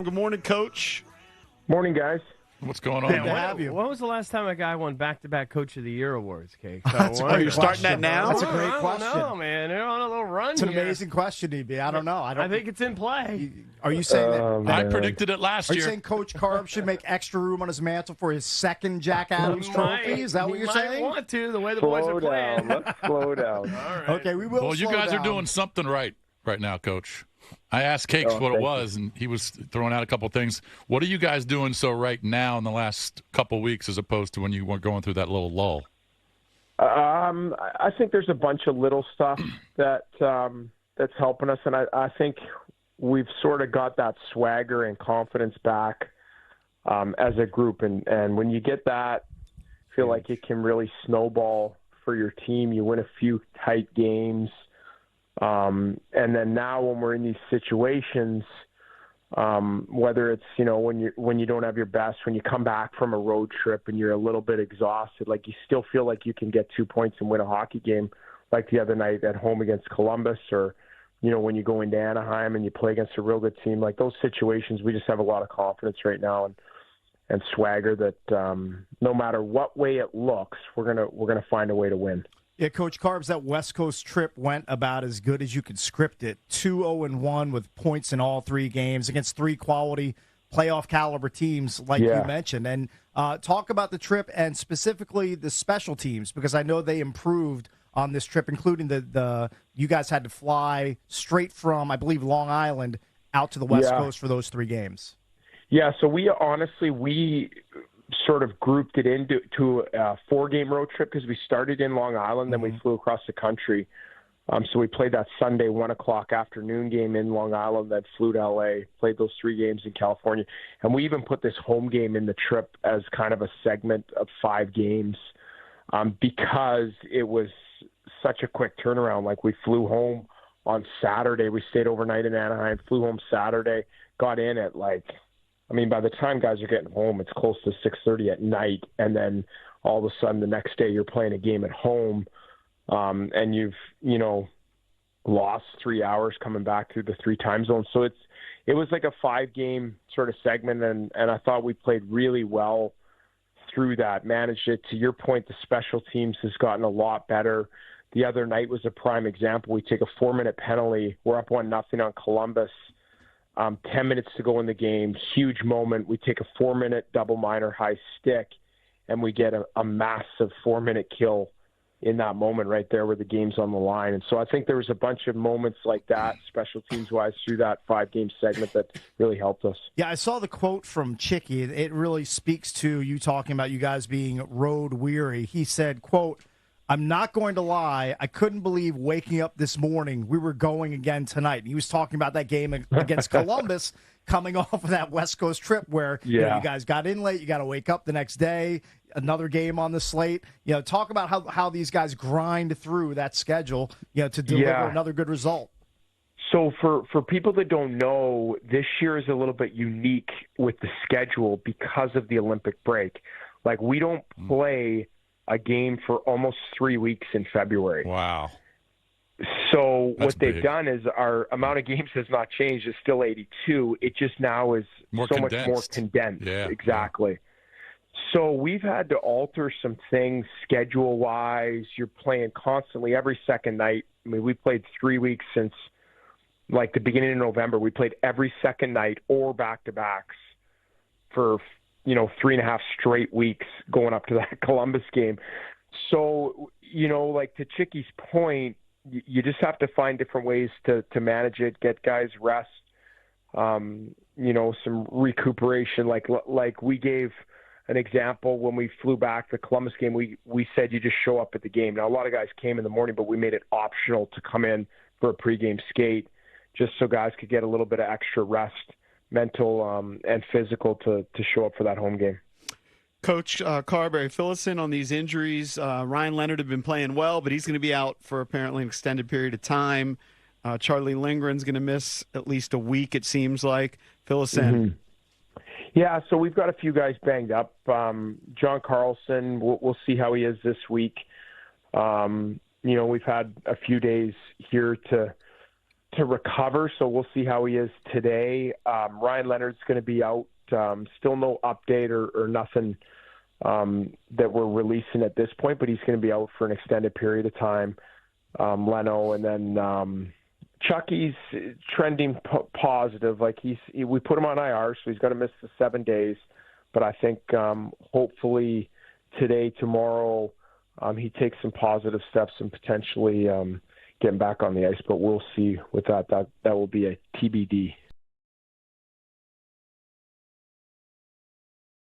Good morning, Coach. Morning, guys. What's going on? Good to have you. When was the last time a guy won back-to-back Coach of the Year awards, Cake? So That's are you starting that now? That's That's a a great great question. I question. don't know, man. They're on a little run It's an here. amazing question, DB. I don't know. I think it's in play. Are you saying that? I predicted it last Are year. you saying Coach Carb should make extra room on his mantle for his second Jack Adams trophy? Is that what you're saying? He might want to, the way the boys are playing. Let's slow down. All right. Okay, we will. Well, you slow guys down. are doing something right now, Coach. I asked Cakes what it was, and he was throwing out a couple things. What are you guys doing so right now in the last couple weeks as opposed to when you were going through that little lull? I think there's a bunch of little stuff that's helping us, and I think we've sort of got that swagger and confidence back as a group. And when you get that, I feel like it can really snowball for your team. You win a few tight games. And then now when we're in these situations, whether it's, when you don't have your best, when you come back from a road trip and you're a little bit exhausted, like you still feel like you can get 2 points and win a hockey game like the other night at home against Columbus, or, when you go into Anaheim and you play against a real good team, like those situations, we just have a lot of confidence right now and swagger that no matter what way it looks, we're gonna find a way to win. Yeah, Coach Carbs, that West Coast trip went about as good as you could script it. 2-0-1 with points in all three games against three quality playoff caliber teams, like you mentioned. And talk about the trip and specifically the special teams, because I know they improved on this trip, including the you guys had to fly straight from, I believe, Long Island out to the West Coast for those three games. Yeah, so we sort of grouped it into a 4-game road trip because we started in Long Island, then we flew across the country. So we played that Sunday 1 o'clock afternoon game in Long Island, then flew to LA, played those 3 games in California. And we even put this home game in the trip as kind of a segment of 5 games because it was such a quick turnaround. Like we flew home on Saturday. We stayed overnight in Anaheim, flew home Saturday, got in at by the time guys are getting home, it's close to 6:30 at night, and then all of a sudden the next day you're playing a game at home, and you've lost 3 hours coming back through the 3 time zones. So it was like a 5-game sort of segment, and I thought we played really well through that, managed it. To your point, the special teams has gotten a lot better. The other night was a prime example. We take a 4-minute penalty. We're up 1-0 on Columbus. 10 minutes to go in the game, huge moment. We take a 4-minute double minor high stick, and we get a massive 4-minute kill in that moment right there where the game's on the line. And so I think there was a bunch of moments like that, special teams-wise, through that 5-game segment that really helped us. Yeah, I saw the quote from Chicky. It really speaks to you talking about you guys being road weary. He said, quote, "I'm not going to lie, I couldn't believe waking up this morning we were going again tonight." And he was talking about that game against Columbus coming off of that West Coast trip where you guys got in late, you got to wake up the next day, another game on the slate. Talk about how these guys grind through that schedule to deliver another good result. So for people that don't know, this year is a little bit unique with the schedule because of the Olympic break. Like we don't play a game for almost 3 weeks in February. Wow. So That's what they've big. done is our amount of games has not changed. It's still 82. It just now is More so condensed. much more condensed. Yeah, exactly. So we've had to alter some things schedule-wise. You're playing constantly every second night. I mean, we played 3 weeks since like the beginning of November. We played every second night or back-to-backs for 3.5 straight weeks going up to that Columbus game. So, like to Chicky's point, you just have to find different ways to manage it, get guys rest, some recuperation. Like we gave an example when we flew back the Columbus game, we said you just show up at the game. Now, a lot of guys came in the morning, but we made it optional to come in for a pregame skate just so guys could get a little bit of extra rest, mental and physical, to show up for that home game. Coach Carbery, fill us in on these injuries. Ryan Leonard had been playing well, but he's going to be out for apparently an extended period of time. Charlie Lindgren's going to miss at least a week, it seems like. Fill us in. Yeah, so we've got a few guys banged up. John Carlson, we'll see how he is this week. We've had a few days here to to recover, so we'll see how he is today. Ryan Leonard's going to be out. Still no update or nothing that we're releasing at this point, but he's going to be out for an extended period of time. Leno, and then Chucky's trending positive. Like we put him on IR, so he's going to miss the 7 days. But I think hopefully today, tomorrow, he takes some positive steps and potentially getting back on the ice. But we'll see with that. That will be a TBD.